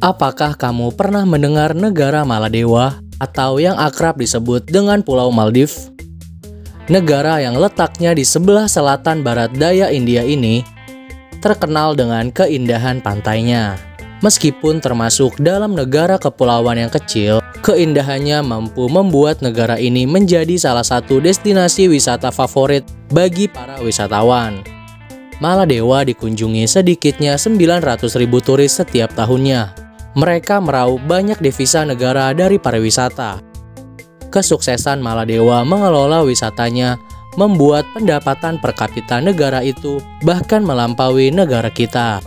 Apakah kamu pernah mendengar negara Maladewa atau yang akrab disebut dengan Pulau Maldives? Negara yang letaknya di sebelah selatan barat daya India ini terkenal dengan keindahan pantainya. Meskipun termasuk dalam negara kepulauan yang kecil, keindahannya mampu membuat negara ini menjadi salah satu destinasi wisata favorit bagi para wisatawan. Maladewa dikunjungi sedikitnya 900.000 turis setiap tahunnya. Mereka meraup banyak devisa negara dari pariwisata. Kesuksesan Maladewa mengelola wisatanya membuat pendapatan per kapita negara itu bahkan melampaui negara kita.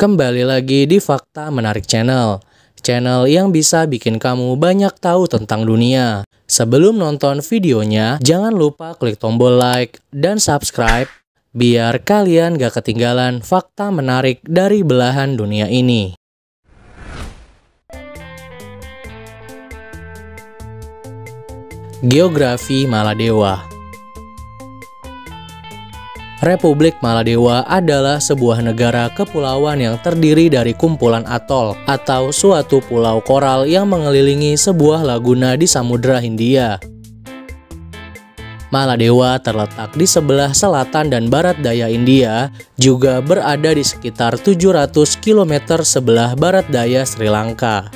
Kembali lagi di Fakta Menarik Channel yang bisa bikin kamu banyak tahu tentang dunia. Sebelum nonton videonya, jangan lupa klik tombol like dan subscribe biar kalian gak ketinggalan fakta menarik dari belahan dunia ini. Geografi Maladewa. Republik Maladewa adalah sebuah negara kepulauan yang terdiri dari kumpulan atol atau suatu pulau koral yang mengelilingi sebuah laguna di Samudra Hindia. Maladewa terletak di sebelah selatan dan barat daya India, juga berada di sekitar 700 km sebelah barat daya Sri Lanka.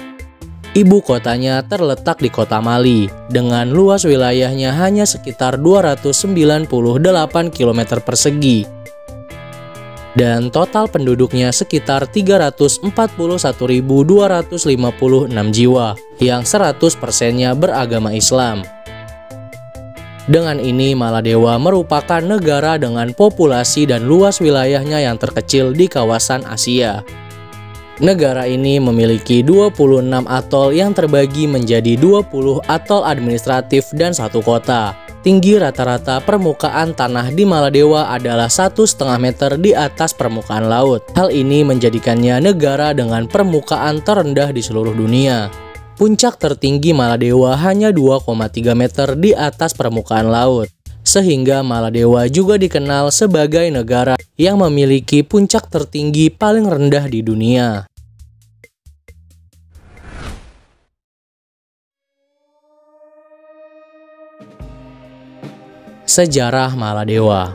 Ibu kotanya terletak di kota Mali, dengan luas wilayahnya hanya sekitar 298 km persegi. Dan total penduduknya sekitar 341.256 jiwa, yang 100%-nya beragama Islam. Dengan ini, Maladewa merupakan negara dengan populasi dan luas wilayahnya yang terkecil di kawasan Asia. Negara ini memiliki 26 atol yang terbagi menjadi 20 atol administratif dan satu kota. Tinggi rata-rata permukaan tanah di Maladewa adalah 1,5 meter di atas permukaan laut. Hal ini menjadikannya negara dengan permukaan terendah di seluruh dunia. Puncak tertinggi Maladewa hanya 2,3 meter di atas permukaan laut. Sehingga Maladewa juga dikenal sebagai negara yang memiliki puncak tertinggi paling rendah di dunia. Sejarah Maladewa.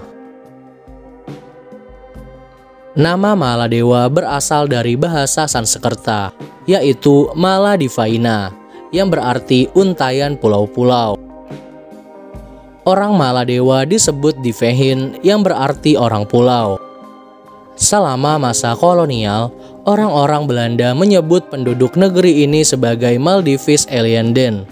Nama Maladewa berasal dari bahasa Sanskerta, yaitu Maladivaina, yang berarti untayan pulau-pulau. Orang Maladewa disebut Divehin yang berarti orang pulau. Selama masa kolonial, orang-orang Belanda menyebut penduduk negeri ini sebagai Maldives Eilanden.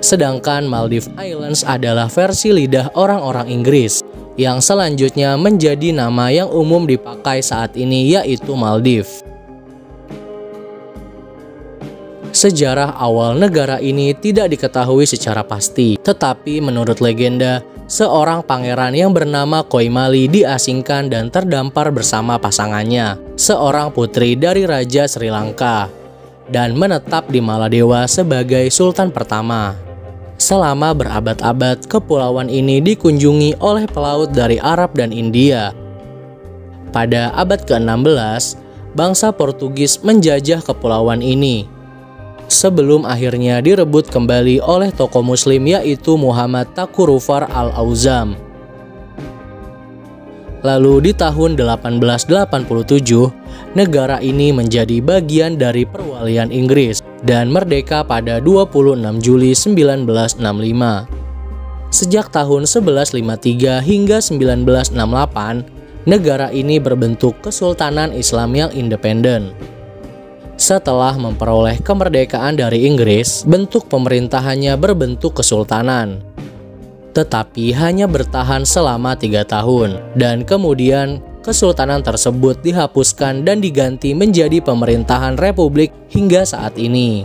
Sedangkan Maldives Islands adalah versi lidah orang-orang Inggris, yang selanjutnya menjadi nama yang umum dipakai saat ini, yaitu Maldives. Sejarah awal negara ini tidak diketahui secara pasti, tetapi menurut legenda, seorang pangeran yang bernama Koimali diasingkan dan terdampar bersama pasangannya, seorang putri dari Raja Sri Lanka, dan menetap di Maladewa sebagai Sultan pertama. Selama berabad-abad, kepulauan ini dikunjungi oleh pelaut dari Arab dan India. Pada abad ke-16, bangsa Portugis menjajah kepulauan ini, sebelum akhirnya direbut kembali oleh tokoh muslim yaitu Muhammad Takurufar Al-Auzam. Lalu di tahun 1887, negara ini menjadi bagian dari perwalian Inggris dan merdeka pada 26 Juli 1965. Sejak tahun 1153 hingga 1968, negara ini berbentuk kesultanan Islam yang independen. Setelah memperoleh kemerdekaan dari Inggris, bentuk pemerintahannya berbentuk kesultanan. Tetapi hanya bertahan selama 3 tahun, dan kemudian kesultanan tersebut dihapuskan dan diganti menjadi pemerintahan republik hingga saat ini.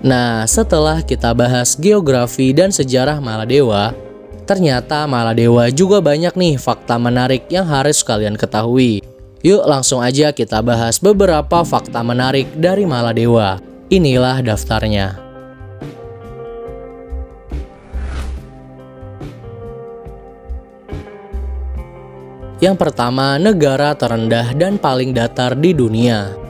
Nah, setelah kita bahas geografi dan sejarah Maladewa, ternyata Maladewa juga banyak nih fakta menarik yang harus kalian ketahui. Yuk langsung aja kita bahas beberapa fakta menarik dari Maladewa. Inilah daftarnya. Yang pertama, negara terendah dan paling datar di dunia.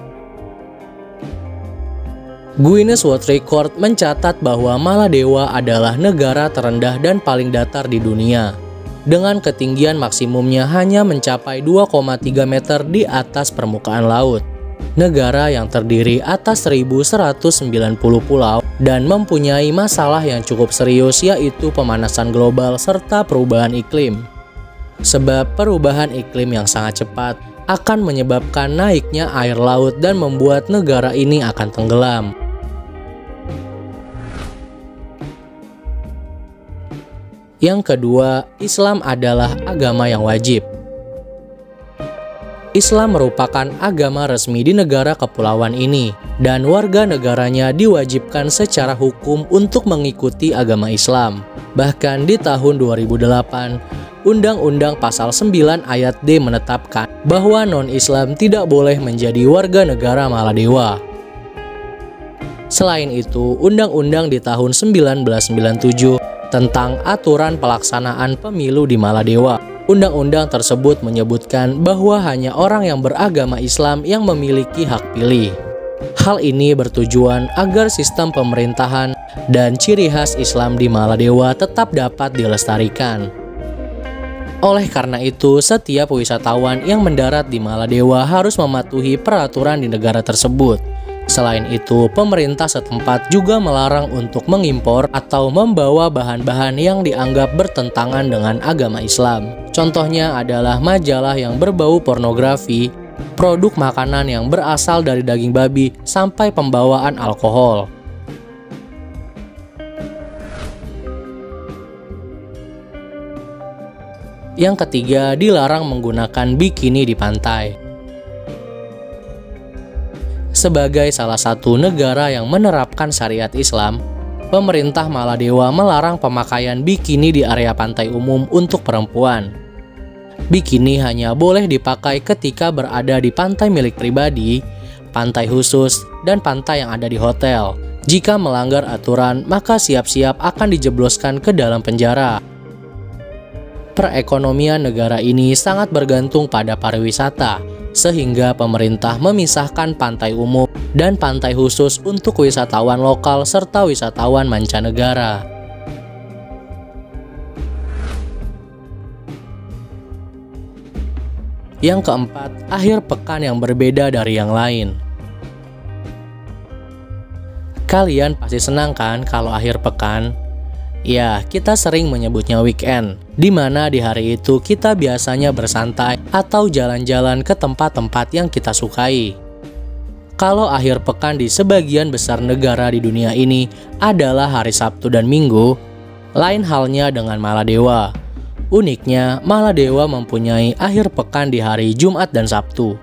Guinness World Record mencatat bahwa Maladewa adalah negara terendah dan paling datar di dunia, dengan ketinggian maksimumnya hanya mencapai 2,3 meter di atas permukaan laut. Negara yang terdiri atas 1.190 pulau dan mempunyai masalah yang cukup serius, yaitu pemanasan global serta perubahan iklim. Sebab perubahan iklim yang sangat cepat akan menyebabkan naiknya air laut dan membuat negara ini akan tenggelam. Yang kedua, Islam adalah agama yang wajib. Islam merupakan agama resmi di negara kepulauan ini, dan warga negaranya diwajibkan secara hukum untuk mengikuti agama Islam. Bahkan di tahun 2008, Undang-Undang Pasal 9 Ayat D menetapkan bahwa non-Islam tidak boleh menjadi warga negara Maladewa. Selain itu, Undang-Undang di tahun 1997 tentang aturan pelaksanaan pemilu di Maladewa. Undang-undang tersebut menyebutkan bahwa hanya orang yang beragama Islam yang memiliki hak pilih. Hal ini bertujuan agar sistem pemerintahan dan ciri khas Islam di Maladewa tetap dapat dilestarikan. Oleh karena itu, setiap wisatawan yang mendarat di Maladewa harus mematuhi peraturan di negara tersebut. Selain itu, pemerintah setempat juga melarang untuk mengimpor atau membawa bahan-bahan yang dianggap bertentangan dengan agama Islam. Contohnya adalah majalah yang berbau pornografi, produk makanan yang berasal dari daging babi, sampai pembawaan alkohol. Yang ketiga, dilarang menggunakan bikini di pantai. Sebagai salah satu negara yang menerapkan syariat Islam, pemerintah Maladewa melarang pemakaian bikini di area pantai umum untuk perempuan. Bikini hanya boleh dipakai ketika berada di pantai milik pribadi, pantai khusus, dan pantai yang ada di hotel. Jika melanggar aturan, maka siap-siap akan dijebloskan ke dalam penjara. Perekonomian negara ini sangat bergantung pada pariwisata, sehingga pemerintah memisahkan pantai umum dan pantai khusus untuk wisatawan lokal serta wisatawan mancanegara. Yang keempat, akhir pekan yang berbeda dari yang lain. Kalian pasti senang kan kalau akhir pekan? Ya, kita sering menyebutnya weekend, di mana di hari itu kita biasanya bersantai atau jalan-jalan ke tempat-tempat yang kita sukai. Kalau akhir pekan di sebagian besar negara di dunia ini adalah hari Sabtu dan Minggu, lain halnya dengan Maladewa. Uniknya, Maladewa mempunyai akhir pekan di hari Jumat dan Sabtu.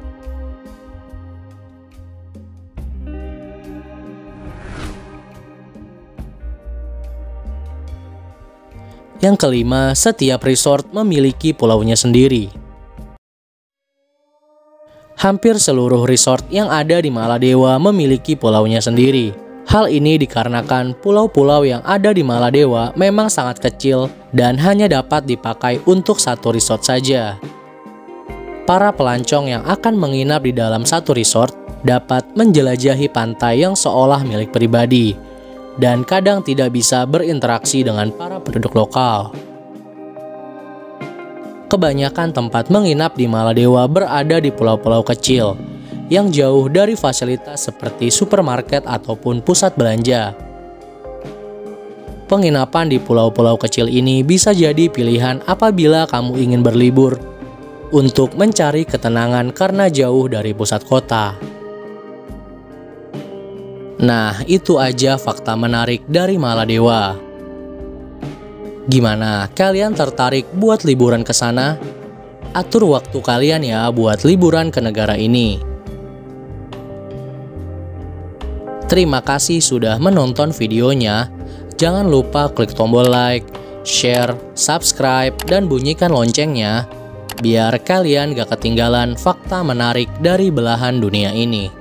Yang kelima, setiap resort memiliki pulaunya sendiri. Hampir seluruh resort yang ada di Maladewa memiliki pulaunya sendiri. Hal ini dikarenakan pulau-pulau yang ada di Maladewa memang sangat kecil dan hanya dapat dipakai untuk satu resort saja. Para pelancong yang akan menginap di dalam satu resort dapat menjelajahi pantai yang seolah milik pribadi, dan kadang tidak bisa berinteraksi dengan para penduduk lokal. Kebanyakan tempat menginap di Maladewa berada di pulau-pulau kecil, yang jauh dari fasilitas seperti supermarket ataupun pusat belanja. Penginapan di pulau-pulau kecil ini bisa jadi pilihan apabila kamu ingin berlibur untuk mencari ketenangan karena jauh dari pusat kota. Nah, itu aja fakta menarik dari Maladewa. Gimana, kalian tertarik buat liburan ke sana? Atur waktu kalian ya buat liburan ke negara ini. Terima kasih sudah menonton videonya. Jangan lupa klik tombol like, share, subscribe, dan bunyikan loncengnya biar kalian gak ketinggalan fakta menarik dari belahan dunia ini.